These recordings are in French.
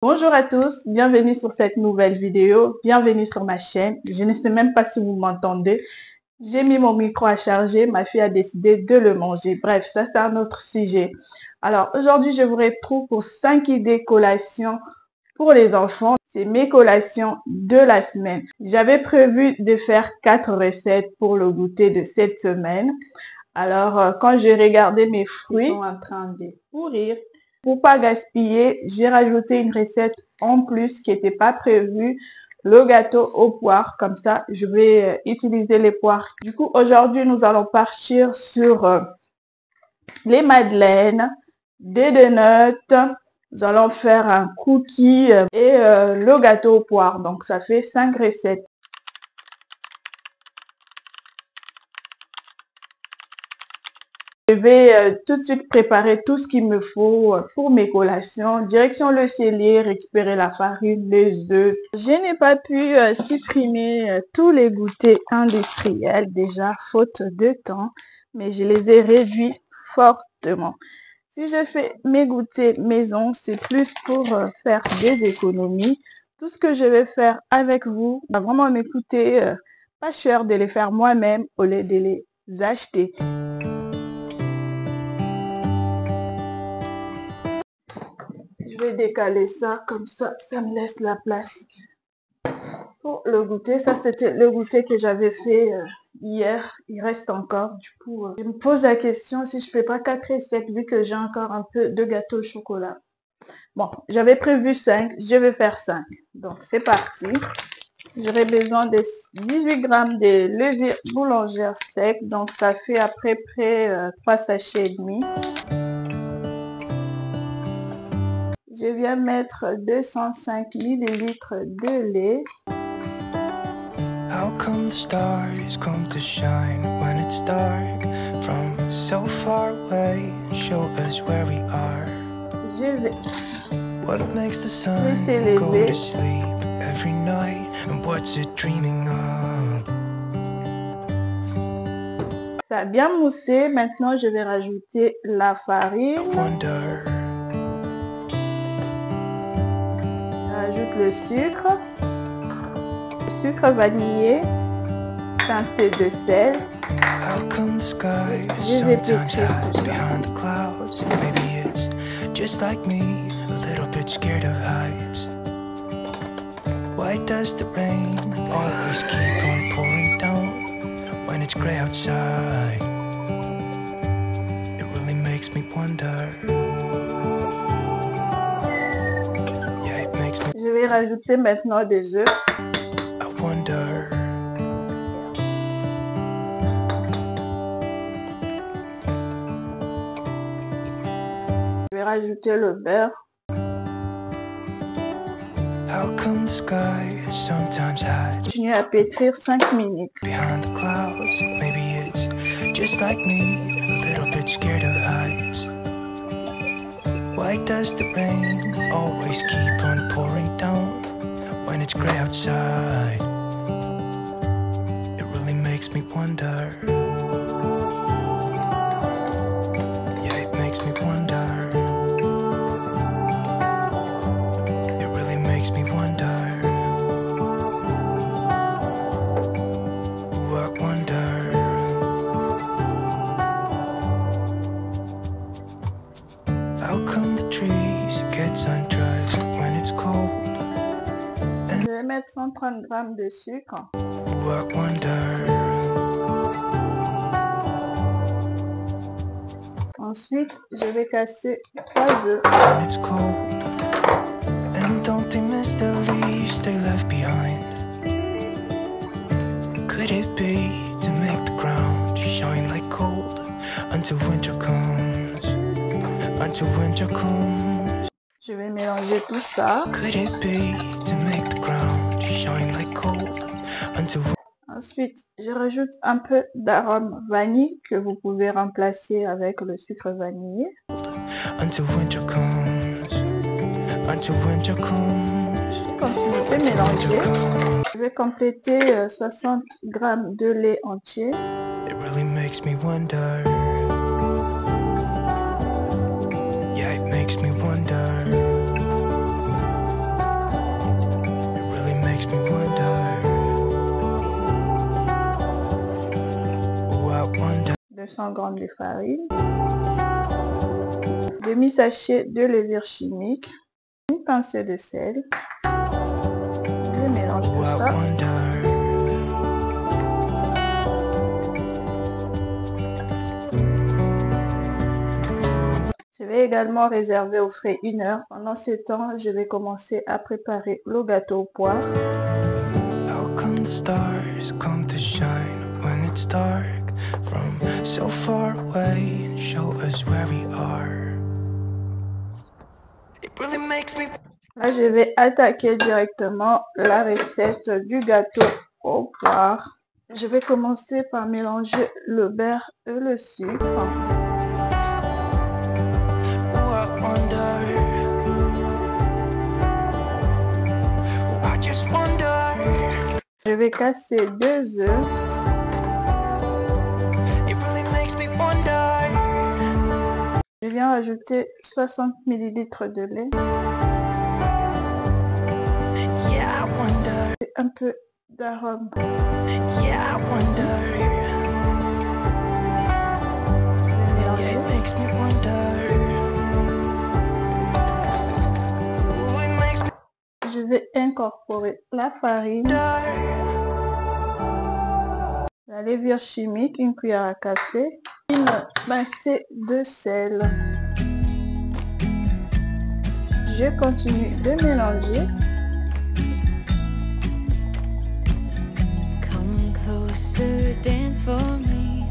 Bonjour à tous, bienvenue sur cette nouvelle vidéo, bienvenue sur ma chaîne. Je ne sais même pas si vous m'entendez. J'ai mis mon micro à charger, ma fille a décidé de le manger. Bref, ça c'est un autre sujet. Alors aujourd'hui, je vous retrouve pour 5 idées collations pour les enfants. C'est mes collations de la semaine. J'avais prévu de faire 4 recettes pour le goûter de cette semaine. Alors, quand j'ai regardé mes fruits, ils sont en train de pourrir. Pour pas gaspiller, j'ai rajouté une recette en plus qui n'était pas prévue, le gâteau aux poires. Comme ça, je vais utiliser les poires. Du coup, aujourd'hui, nous allons partir sur les madeleines, des donuts. Nous allons faire un cookie et le gâteau aux poires. Donc, ça fait 5 recettes. Je vais tout de suite préparer tout ce qu'il me faut pour mes collations. Direction le cellier, récupérer la farine, les œufs. Je n'ai pas pu supprimer tous les goûters industriels déjà, faute de temps, mais je les ai réduits fortement. Si je fais mes goûters maison, c'est plus pour faire des économies. Tout ce que je vais faire avec vous va vraiment me coûter pas cher de les faire moi-même au lieu de les acheter. Je vais décaler ça comme ça, ça me laisse la place pour le goûter. Ça, c'était le goûter que j'avais fait hier. Il reste encore. Du coup, je me pose la question si je ne fais pas 4 recettes vu que j'ai encore un peu de gâteau au chocolat. Bon, j'avais prévu 5. Je vais faire 5. Donc, c'est parti. J'aurai besoin de 18 grammes de levure boulangère sec. Donc, ça fait à peu près 3 sachets et demi. Je viens mettre 205 ml de lait. How come the stars come to shine when it's dark from so far away? Show us where we are. Je vais What makes the sun go to sleep every night and what's it dreaming of? Ça a bien moussé. Maintenant, je vais rajouter la farine. I wonder. J'ajoute le sucre vanillé, pincée de sel. How come the sky sometimes hides behind the clouds? Maybe it's just like me, a little bit scared of heights. Why does the rain always keep on pouring down when it's gray outside? It really makes me wonder. Yeah, it makes me. Je vais rajouter maintenant des œufs. I wonder. Je vais rajouter le beurre. How come the sky sometimes hides Continuer à pétrir 5 minutes. behind the clouds? Maybe it's just like me, a little bit scared of heights. Why does the rain always keep on pouring down when it's gray outside? It really makes me wonder. Yeah, it makes me wonder. It really makes me wonder. Ooh, I wonder. How come the trees get undressed when it's cold? Je vais mettre 130 grammes de sucre. Ooh, I wonder. Ensuite, je vais casser 3 œufs. When it's cold, and don't they miss the leaves they left behind? Could it be to make the ground shine like gold until winter comes? Until winter comes. Je vais mélanger tout ça. Could it be to make the ground shine like gold until. Ensuite, je rajoute un peu d'arôme vanille que vous pouvez remplacer avec le sucre vanillé. Until winter comes. Until winter comes. Continuez de mélanger. Je vais compléter 60 grammes de lait entier. It really makes me wonder. Yeah, it makes me wonder. 200 g de farine, demi-sachet de levure chimique, une pincée de sel. Je mélange tout ça. Je vais également réserver au frais 1 heure. Pendant ce temps, je vais commencer à préparer le gâteau aux poires. How come the stars come to shine when it's dark from so far away and show us where we are? It really makes me... Là, je vais attaquer directement la recette du gâteau aux poires. Je vais commencer par mélanger le beurre et le sucre. Je vais casser 2 œufs. Je viens ajouter 60 ml de lait. Et un peu d'arôme. Je vais incorporer la farine, la levure chimique, une cuillère à café, une pincée de sel. Je continue de mélanger. Come closer, dance for me.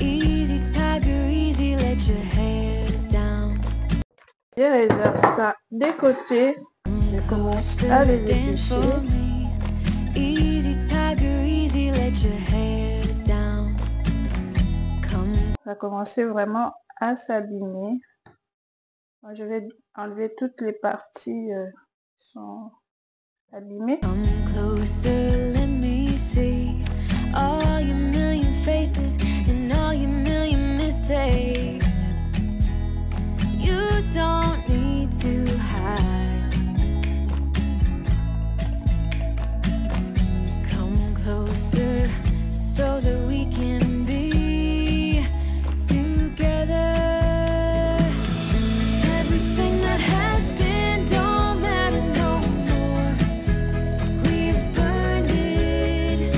Easy tiger, easy, let your hair down. Je réserve ça de côté. Je commence à les éplucher. Ça a commencé vraiment à s'abîmer. Je vais enlever toutes les parties qui sont abîmées. Come closer, let me see all your million faces and all your million mistakes. You don't need to hide. Closer so that we can be together. Everything that has been don't matter no more. We've burned it.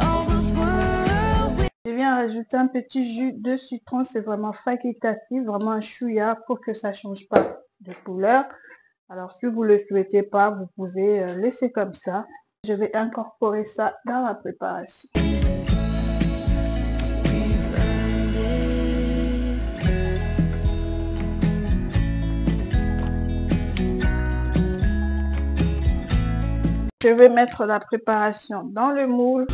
All those world. Je viens rajouter un petit jus de citron, c'est vraiment facultatif, vraiment un chouïa pour que ça change pas de couleur. Alors si vous le souhaitez pas, vous pouvez laisser comme ça. Je vais incorporer ça dans la préparation. Je vais mettre la préparation dans le moule.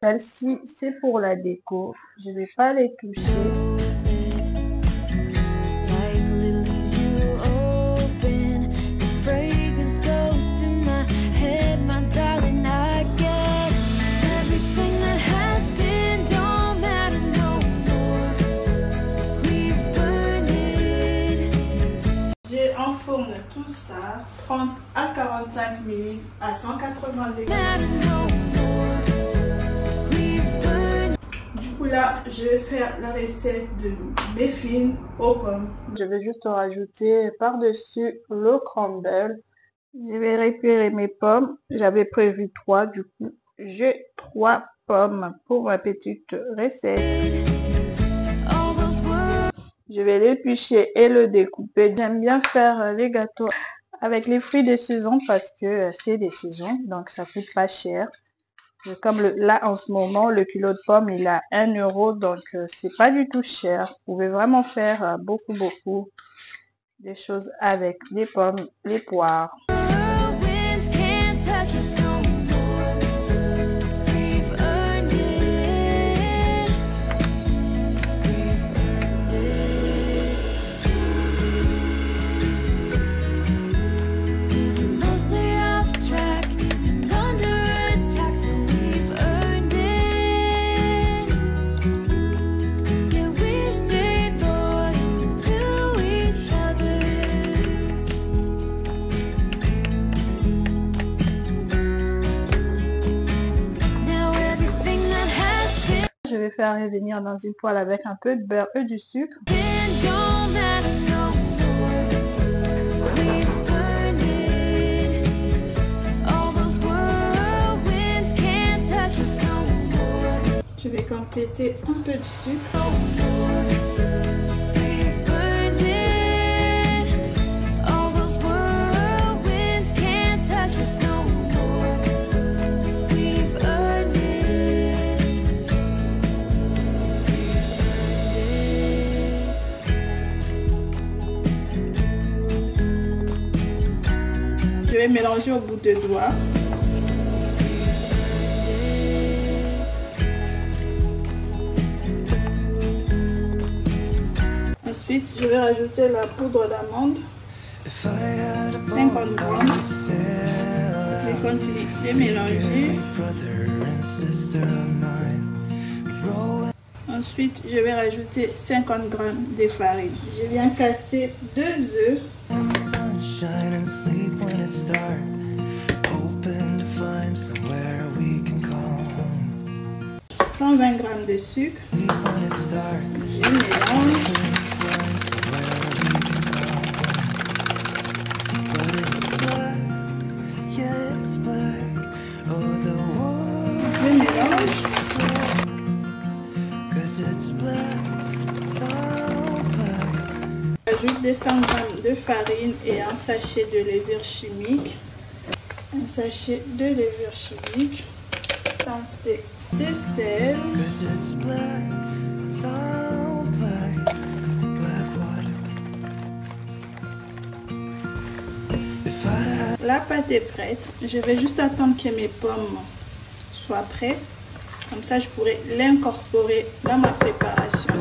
Celle-ci, c'est pour la déco. Je ne vais pas les toucher. J'enfourne tout ça 30 à 45 minutes à 180 degrés. Du coup là, je vais faire la recette de muffins aux pommes. Je vais juste rajouter par-dessus le crumble. Je vais récupérer mes pommes. J'avais prévu 3, du coup j'ai 3 pommes pour ma petite recette. Je vais l'éplucher et le découper. J'aime bien faire les gâteaux avec les fruits de saison parce que c'est des saisons, donc ça coûte pas cher. Comme là en ce moment, le kilo de pommes il a 1 euro, donc c'est pas du tout cher. Vous pouvez vraiment faire beaucoup de choses avec les pommes, les poires. faire revenir dans une poêle avec un peu de beurre et du sucre. Je vais compléter un peu de sucre. Je vais mélanger au bout de doigts. Ensuite, je vais rajouter la poudre d'amande, 50 grammes. Je vais continuer de mélanger. Ensuite, je vais rajouter 50 grammes de farine. Je viens casser 2 œufs. 120 grammes de sucre. Je mélange. Je mélange. J'ajoute 200 grammes de farine et un sachet de levure chimique. Un sachet de levure chimique. Pincée de sel. La pâte est prête. Je vais juste attendre que mes pommes soient prêtes. Comme ça, je pourrai l'incorporer dans ma préparation.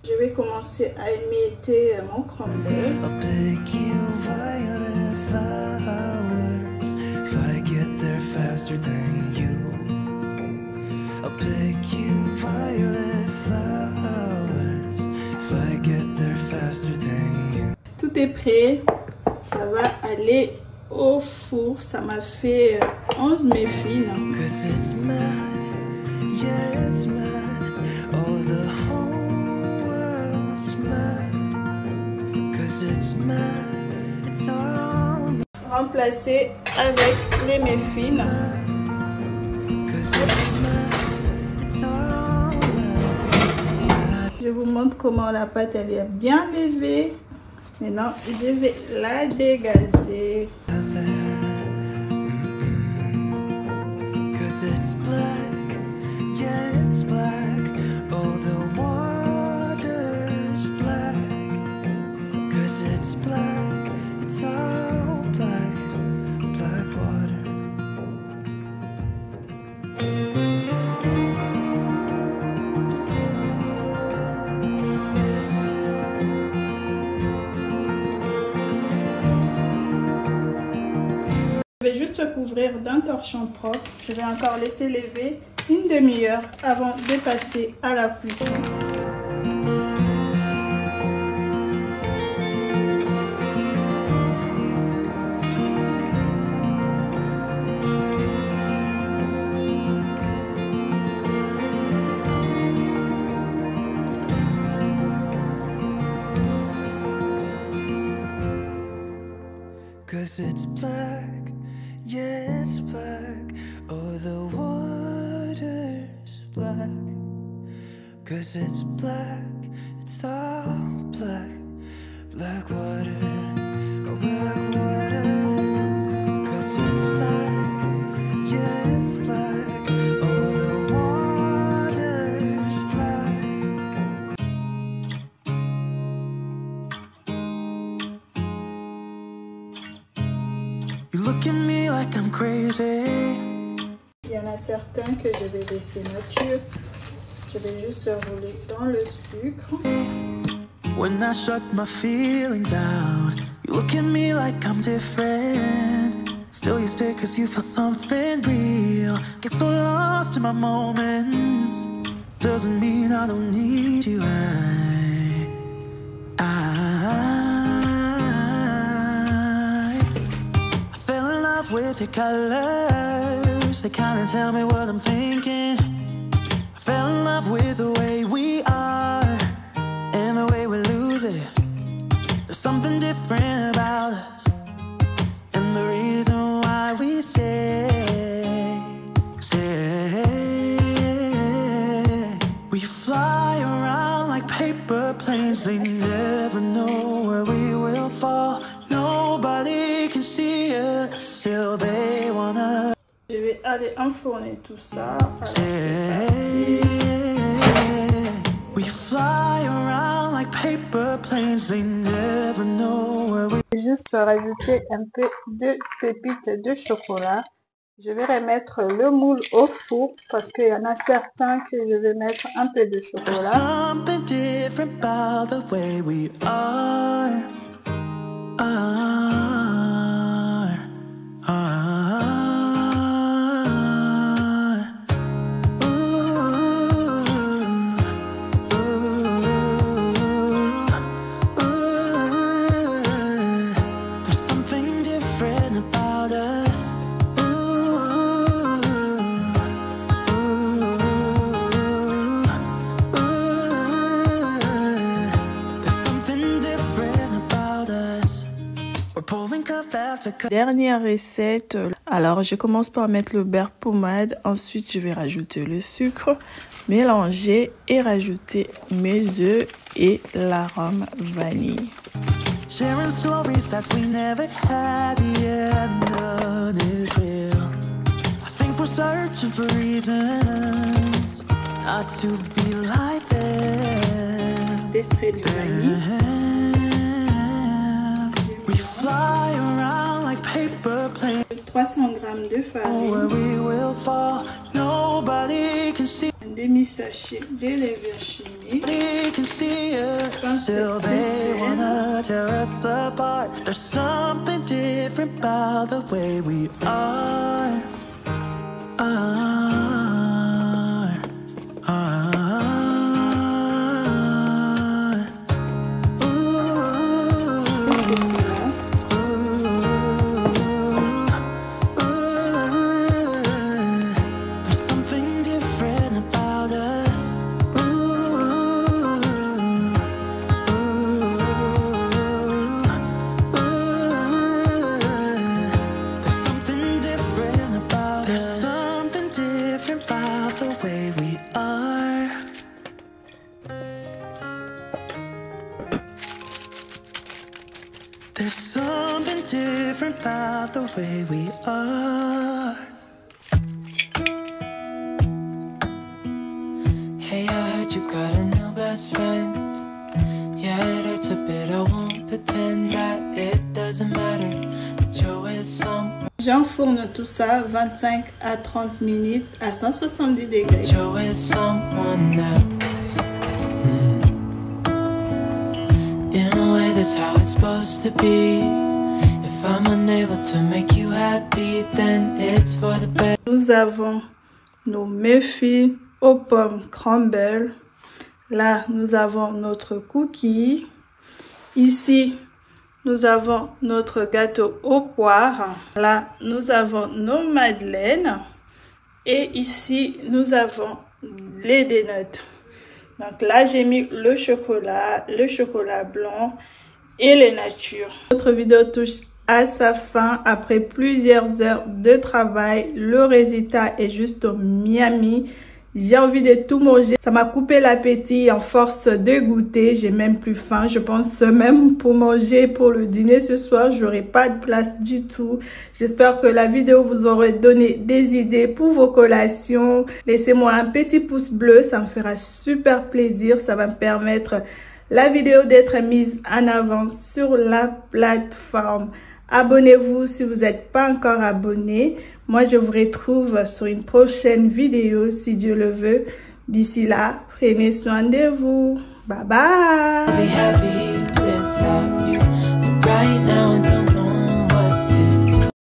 Je vais commencer à émietter mon crumble. Tout est prêt. Ça va aller au four. Ça m'a fait 11 muffins. Remplacer avec les muffins. Je vous montre comment la pâte elle est bien levée. Maintenant, je vais la dégazer. Je vais juste couvrir d'un torchon propre. Je vais encore laisser lever une demi-heure avant de passer à la cuisson. Cause it's black, yeah it's black. Oh, the water's black. Cause it's black, it's all black. Black water, oh black water. Cause it's black, yeah it's black. Oh, the water's black. You look at me like I'm crazy. Il y en a certains que je vais laisser nature. Je vais juste rouler dans le sucre. When I shut my feelings out, You look at me like I'm different. Still you stay cause you feel something real. Get so lost in my moments. Doesn't mean I don't need you. I fell in love with your colors. They kinda tell me what I'm thinking. I fell in love with the way we are and the way we lose it. There's something different about us, and the reason why we stay. We fly around like paper planes. They never know where we will fall. Nobody can see us, still they wanna. Je vais aller enfourner tout ça. We fly around like paper planes. They never know where we. Juste rajouter un peu de pépites de chocolat. Je vais remettre le moule au four parce qu'il y en a certains que je vais mettre un peu de chocolat. There's something different about the way we are. There's something different about us. Dernière recette. Alors je commence par mettre le beurre pommade, ensuite je vais rajouter le sucre, mélanger et rajouter mes œufs et l'arôme vanille. Sharing stories that we never had, yeah, none is real. I think we're searching for reasons not to be like them. D'extrait de vanille. We fly around like paper planes. 300 g de farine. Where we will fall, nobody can see. Un demi-sachet de levure chimique. Nobody can see us, still they wanna tear us apart. There's something different about the way we are. There's something different about the way we are. Hey, I heard you got a new best friend. Yeah, it hurts a bit, I won't pretend that it doesn't matter that you're with someone. J'enfourne tout ça 25 à 30 minutes à 170 degrés. You're with someone else. In a way, that's how it's supposed to be. If I'm unable to make you happy, then it's for the best. Nous avons nos muffins aux pommes crumble. Là, nous avons notre cookie. Ici, nous avons notre gâteau aux poires. Là, nous avons nos madeleines. Et ici, nous avons les donuts. Donc là, j'ai mis le chocolat blanc et les natures. Notre vidéo touche à sa fin après plusieurs heures de travail. Le résultat est juste au Miami. J'ai envie de tout manger. Ça m'a coupé l'appétit en force de goûter. J'ai même plus faim. Je pense même pour manger pour le dîner ce soir, j'aurai pas de place du tout. J'espère que la vidéo vous aura donné des idées pour vos collations. Laissez-moi un petit pouce bleu. Ça me fera super plaisir. Ça va me permettre la vidéo d'être mise en avant sur la plateforme. Abonnez-vous si vous n'êtes pas encore abonné. Moi, je vous retrouve sur une prochaine vidéo, si Dieu le veut. D'ici là, prenez soin de vous. Bye bye.